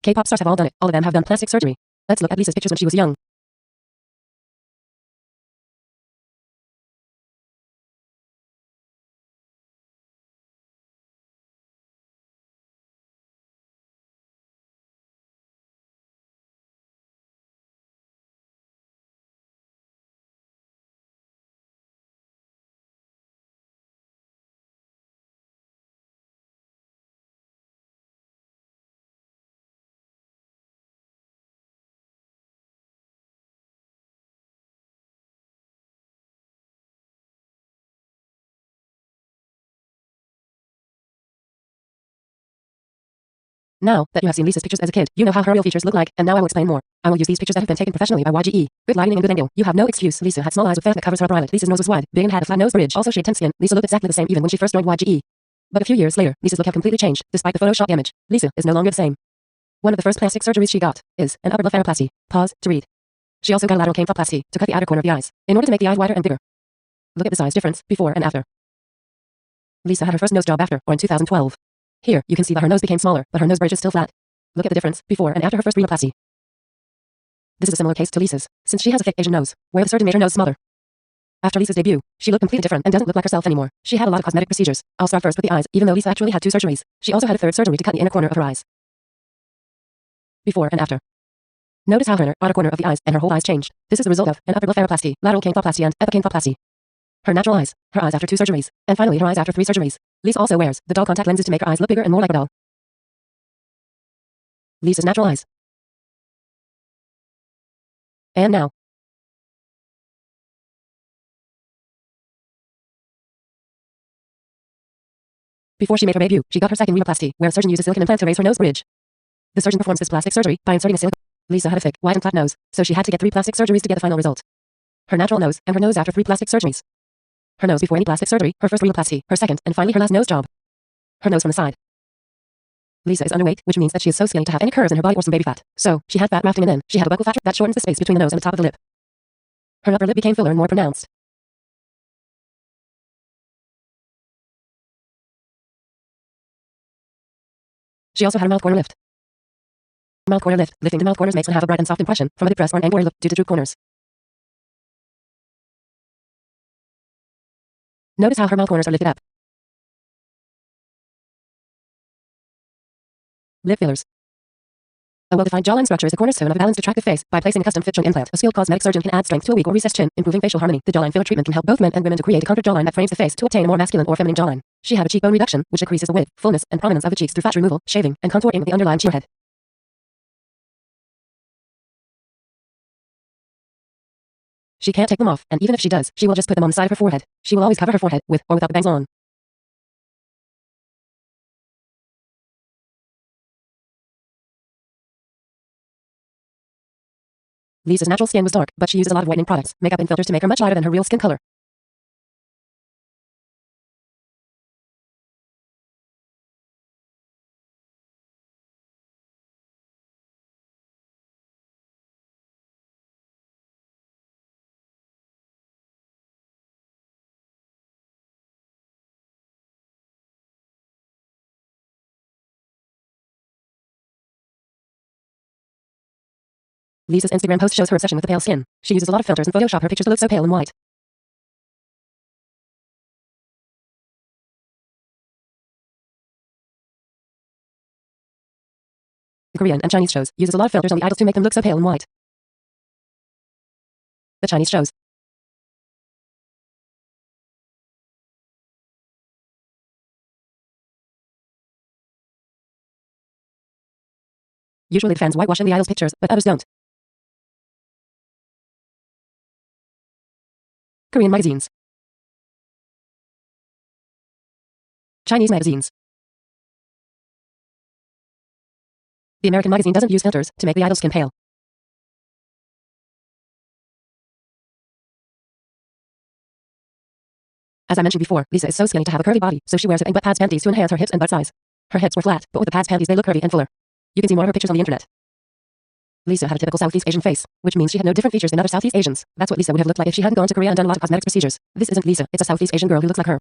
K-pop stars have all done it. All of them have done plastic surgery. Let's look at Lisa's pictures when she was young. Now that you have seen Lisa's pictures as a kid, you know how her real features look like, and now I will explain more. I will use these pictures that have been taken professionally by YGE. Good lighting and good angle. You have no excuse. Lisa had small eyes with fat that covers her upper eyelid. Lisa's nose was wide, big and had a flat nose bridge. Also, she had 10 skin. Lisa looked exactly the same even when she first joined YGE. But a few years later, Lisa's look had completely changed. Despite the Photoshop image, Lisa is no longer the same. One of the first plastic surgeries she got is an upper blepharoplasty. Pause to read. She also got a lateral canthoplasty to cut the outer corner of the eyes in order to make the eyes wider and bigger. Look at the size difference before and after. Lisa had her first nose job after, or in 2012. Here, you can see that her nose became smaller, but her nose bridge is still flat. Look at the difference before and after her first rhinoplasty. This is a similar case to Lisa's, since she has a thick Asian nose, where the surgeon made her nose smaller. After Lisa's debut, she looked completely different and doesn't look like herself anymore. She had a lot of cosmetic procedures. I'll start first with the eyes, even though Lisa actually had 2 surgeries. She also had a 3rd surgery to cut the inner corner of her eyes. Before and after. Notice how her outer corner of the eyes and her whole eyes changed. This is the result of an upper blepharoplasty, lateral canthoplasty, and epicanthoplasty. Her natural eyes, her eyes after 2 surgeries, and finally her eyes after 3 surgeries. Lisa also wears the doll contact lenses to make her eyes look bigger and more like a doll. Lisa's natural eyes. And now. Before she made her debut, she got her 2nd rhinoplasty, where a surgeon used a silicone implant to raise her nose bridge. The surgeon performs this plastic surgery by inserting a silicone. Lisa had a thick, wide and flat nose, so she had to get 3 plastic surgeries to get the final result. Her natural nose, and her nose after 3 plastic surgeries. Her nose before any plastic surgery, her first rhinoplasty, her 2nd, and finally her last nose job. Her nose from the side. Lisa is underweight, which means that she is so skinny to have any curves in her body or some baby fat. So, she had fat rafting and then, she had a buccal fat that shortens the space between the nose and the top of the lip. Her upper lip became fuller and more pronounced. She also had a mouth corner lift. Mouth corner lift. Lifting the mouth corners makes one have a bright and soft impression from a depressed or an angry look due to droop corners. Notice how her mouth corners are lifted up. Lip fillers. A well-defined jawline structure is the cornerstone of a balanced, attractive face. By placing a custom fit joint implant, a skilled cosmetic surgeon can add strength to a weak or recessed chin, improving facial harmony. The jawline filler treatment can help both men and women to create a contoured jawline that frames the face to obtain a more masculine or feminine jawline. She had a cheekbone reduction, which decreases the width, fullness, and prominence of the cheeks through fat removal, shaving, and contouring of the underlying forehead. She can't take them off, and even if she does, she will just put them on the side of her forehead. She will always cover her forehead with or without the bangs on. Lisa's natural skin was dark, but she uses a lot of whitening products, makeup and filters to make her much lighter than her real skin color. Lisa's Instagram post shows her obsession with the pale skin. She uses a lot of filters and Photoshop her pictures to look so pale and white. The Korean and Chinese shows uses a lot of filters on the idols to make them look so pale and white. The Chinese shows. Usually the fans whitewash in the idols' pictures, but others don't. Korean magazines. Chinese magazines. The American magazine doesn't use filters to make the idol's skin pale. As I mentioned before, Lisa is so skinny to have a curvy body, so she wears butt pads panties to enhance her hips and butt size. Her hips were flat, but with the pads panties they look curvy and fuller. You can see more of her pictures on the internet. Lisa had a typical Southeast Asian face, which means she had no different features than other Southeast Asians. That's what Lisa would have looked like if she hadn't gone to Korea and done a lot of cosmetic procedures. This isn't Lisa, it's a Southeast Asian girl who looks like her.